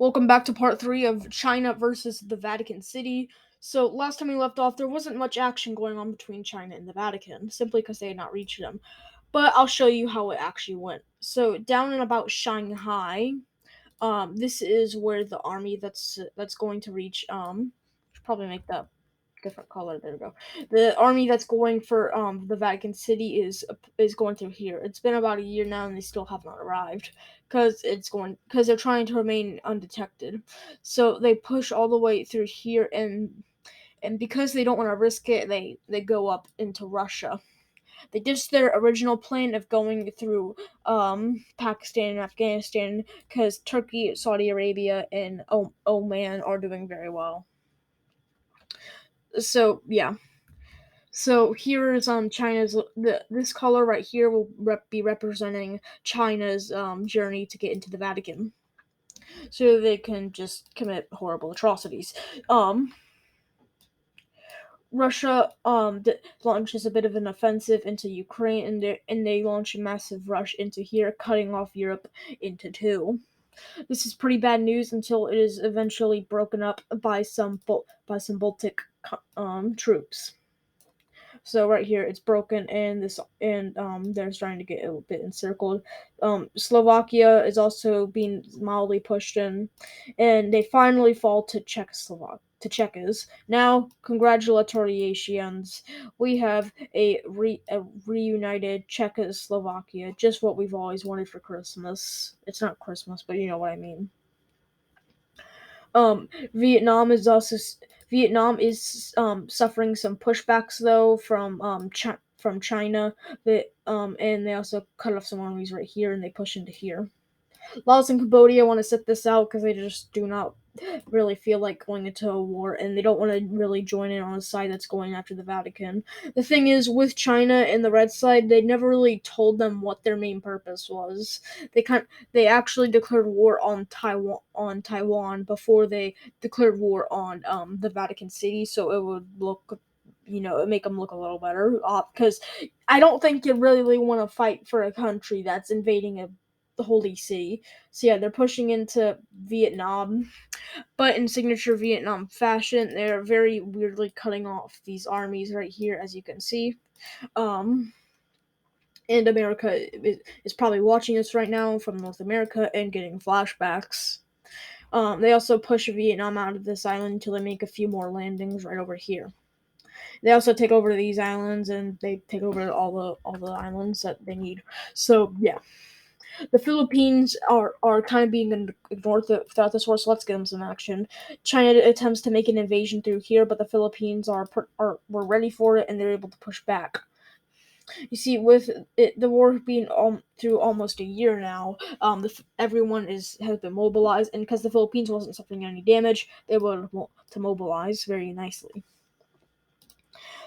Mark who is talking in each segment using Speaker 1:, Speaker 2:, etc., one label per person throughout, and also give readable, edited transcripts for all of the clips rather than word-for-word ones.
Speaker 1: Welcome back to part 3 of China versus the Vatican City. So, last time we left off, there wasn't much action going on between China and the Vatican, simply because they had not reached them. But I'll show you how it actually went. So, down in about Shanghai, this is where the army that's going to reach, should probably make that different color. There we go. The army that's going for the Vatican City is going through here. It's been about a year now, and they still have not arrived because they're trying to remain undetected. So they push all the way through here, and because they don't want to risk it, they go up into Russia. They ditched their original plan of going through Pakistan and Afghanistan because Turkey, Saudi Arabia, and Oman are doing very well. So yeah. So here is China's this color right here will be representing China's journey to get into the Vatican, so they can just commit horrible atrocities. Um, Russia launches a bit of an offensive into Ukraine, and they launch a massive rush into here, cutting off Europe into two. This is pretty bad news until it is eventually broken up by some Baltic troops. So right here, it's broken, and they're starting to get a bit encircled. Slovakia is also being mildly pushed in, and they finally fall to Czechs. Now, congratulations, we have a reunited Czechoslovakia, just what we've always wanted for Christmas. It's not Christmas, but you know what I mean. Um, Vietnam is also Vietnam is suffering some pushbacks though from China. And they also cut off some armies right here, and they push into here. Laos and Cambodia want to sit this out because they just do not really feel like going into a war, and they don't want to really join in on a side that's going after the Vatican. The thing is, with China and the red side, they never really told them what their main purpose was. They actually declared war on Taiwan before they declared war on the Vatican City, so it would look, it make them look a little better. Because I don't think you really want to fight for a country that's invading the Holy City. So yeah, they're pushing into Vietnam, but in signature Vietnam fashion, they're very weirdly cutting off these armies right here, as you can see. Um, and America is probably watching this right now from North America and getting flashbacks. They also push Vietnam out of this island until they make a few more landings right over here. They also take over these islands, and they take over all the islands that they need. So yeah. The Philippines are kind of being ignored throughout this war, so let's get them some action. China attempts to make an invasion through here, but the Philippines were ready for it, and they're able to push back. You see, with the war being through almost a year now, everyone has been mobilized, and because the Philippines wasn't suffering any damage, they were able to mobilize very nicely.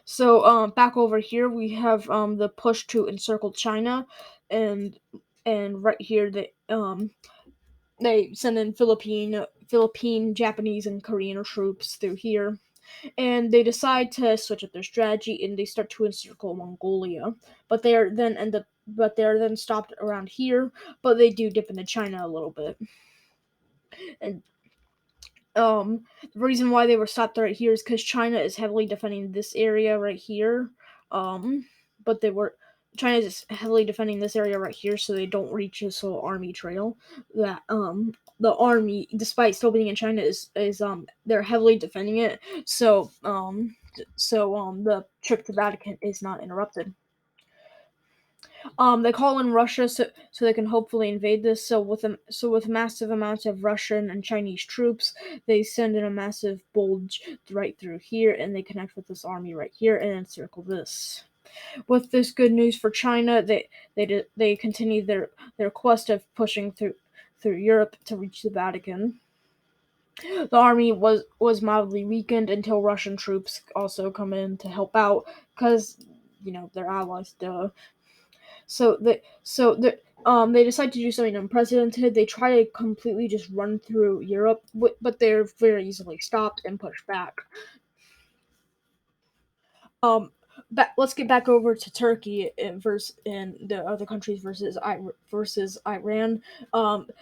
Speaker 1: So back over here we have the push to encircle China, and right here they send in Philippine, Japanese, and Korean troops through here, and they decide to switch up their strategy, and they start to encircle Mongolia. But they are then stopped around here. But they do dip into China a little bit, and the reason why they were stopped right here is because China is heavily defending this area right here. Um, but China is heavily defending this area right here, so they don't reach this whole army trail. That the army, despite still being in China, is they're heavily defending it. So the trip to Vatican is not interrupted. They call in Russia so they can hopefully invade this. So with massive amounts of Russian and Chinese troops, they send in a massive bulge right through here, and they connect with this army right here and encircle this. With this good news for China, they continue their quest of pushing through Europe to reach the Vatican. The army was mildly weakened until Russian troops also come in to help out because they're allies. Duh. They decide to do something unprecedented. They try to completely just run through Europe, but they're very easily stopped and pushed back. Um, let's get back over to Turkey and the other countries versus Iran.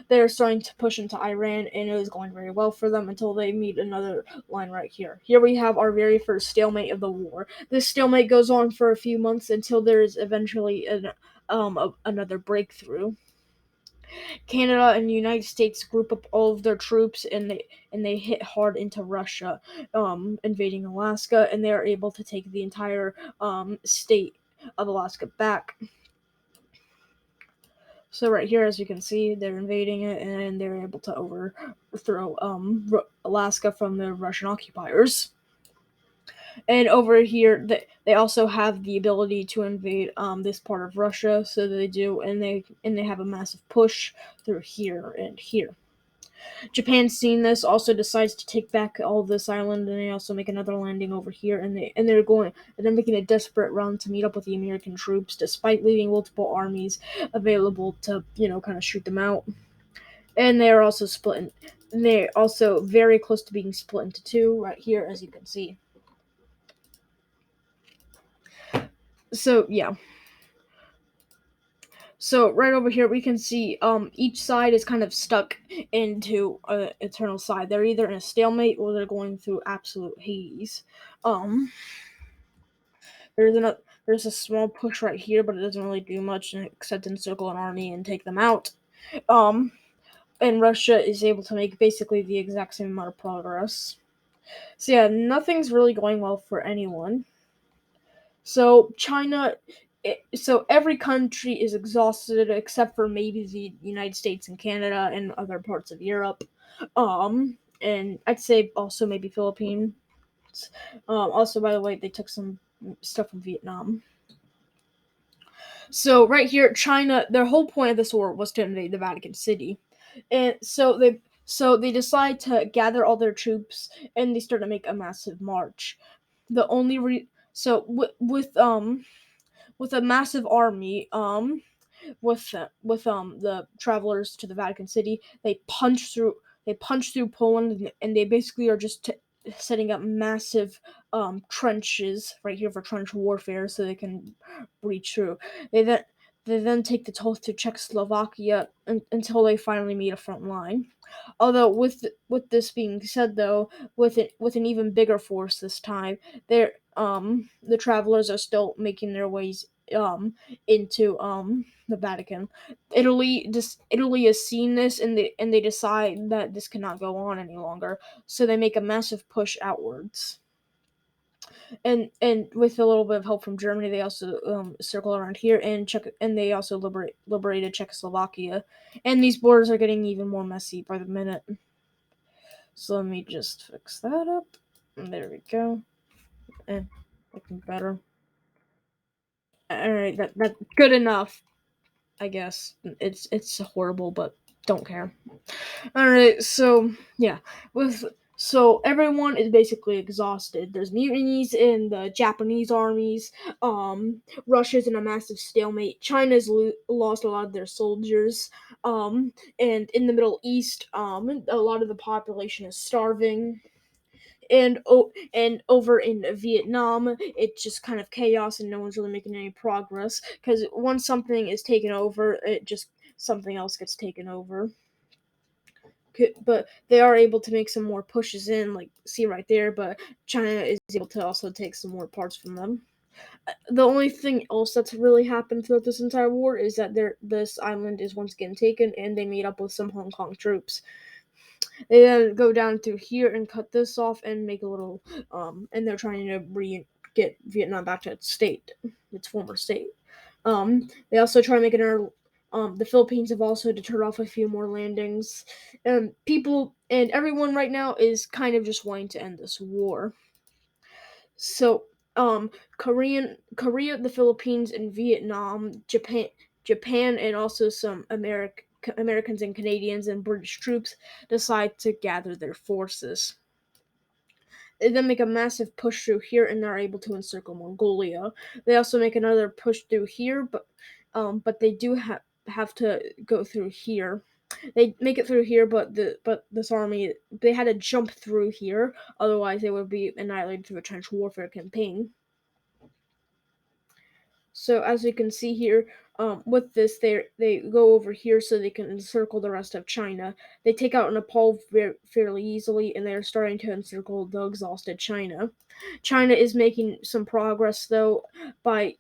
Speaker 1: They're starting to push into Iran, and it is going very well for them until they meet another line right here. Here we have our very first stalemate of the war. This stalemate goes on for a few months until there is eventually another breakthrough. Canada and the United States group up all of their troops, and they hit hard into Russia, invading Alaska, and they are able to take the entire state of Alaska back. So right here, as you can see, they're invading it, and they're able to overthrow Alaska from the Russian occupiers. And over here, they also have the ability to invade this part of Russia, so they do, and they have a massive push through here and here. Japan, seeing this, also decides to take back all of this island, and they also make another landing over here, and they're making a desperate run to meet up with the American troops, despite leaving multiple armies available to kind of shoot them out. And they are also split. They're also very close to being split into two right here, as you can see. So yeah. So right over here we can see each side is kind of stuck into an eternal side. They're either in a stalemate or they're going through absolute Hades. Um there's a small push right here, but it doesn't really do much except encircle an army and take them out. Um and Russia is able to make basically the exact same amount of progress. So yeah, nothing's really going well for anyone. So so every country is exhausted except for maybe the United States and Canada and other parts of Europe. And I'd say also maybe Philippines. Also, by the way, they took some stuff from Vietnam. So right here, China, their whole point of this war was to invade the Vatican City, and so they decide to gather all their troops and they start to make a massive march. The only so with a massive army, with the travelers to the Vatican City, they punch through Poland, and they basically are just setting up massive trenches right here for trench warfare, so they can breach through. They then they then take the toll to Czechoslovakia until they finally meet a front line. Although with this being said, though, with an even bigger force this time, the travelers are still making their ways into the Vatican. Italy has seen this, and they decide that this cannot go on any longer, so they make a massive push outwards. And with a little bit of help from Germany, they also circle around here and they also liberated Czechoslovakia, and these borders are getting even more messy by the minute. So let me just fix that up. And there we go. And looking better. All right, that good enough. I guess it's horrible, but don't care. All right, so yeah, with so everyone is basically exhausted. There's mutinies in the Japanese armies. Russia's in a massive stalemate. China's lost a lot of their soldiers. And in the Middle East, a lot of the population is starving. And over in Vietnam, it's just kind of chaos, and no one's really making any progress. Because once something is taken over, it just something else gets taken over. But they are able to make some more pushes in, like see right there. But China is able to also take some more parts from them. The only thing else that's really happened throughout this entire war is that this island is once again taken, and they meet up with some Hong Kong troops. They then go down through here and cut this off and make a little and they're trying to get Vietnam back to its former state. They also try to make another. The Philippines have also deterred off a few more landings. People and everyone right now is kind of just wanting to end this war. So, Korea, the Philippines, and Vietnam, Japan, and also some Americans and Canadians and British troops decide to gather their forces. They then make a massive push through here, and they're able to encircle Mongolia. They also make another push through here, but they do have to go through here. They make it through here, but this army, they had to jump through here, otherwise they would be annihilated through a trench warfare campaign. So as we can see here, with this, they go over here so they can encircle the rest of China. They take out Nepal fairly easily, and they're starting to encircle the exhausted China. China is making some progress though by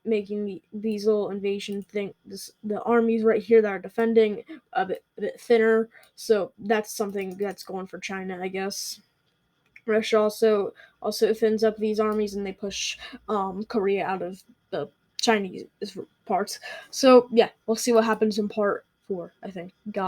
Speaker 1: making these little invasion the armies right here that are defending a bit thinner. So that's something that's going for China, I guess. Russia also thins up these armies and they push Korea out of the Chinese parts. So yeah, we'll see what happens in part 4. I think. God.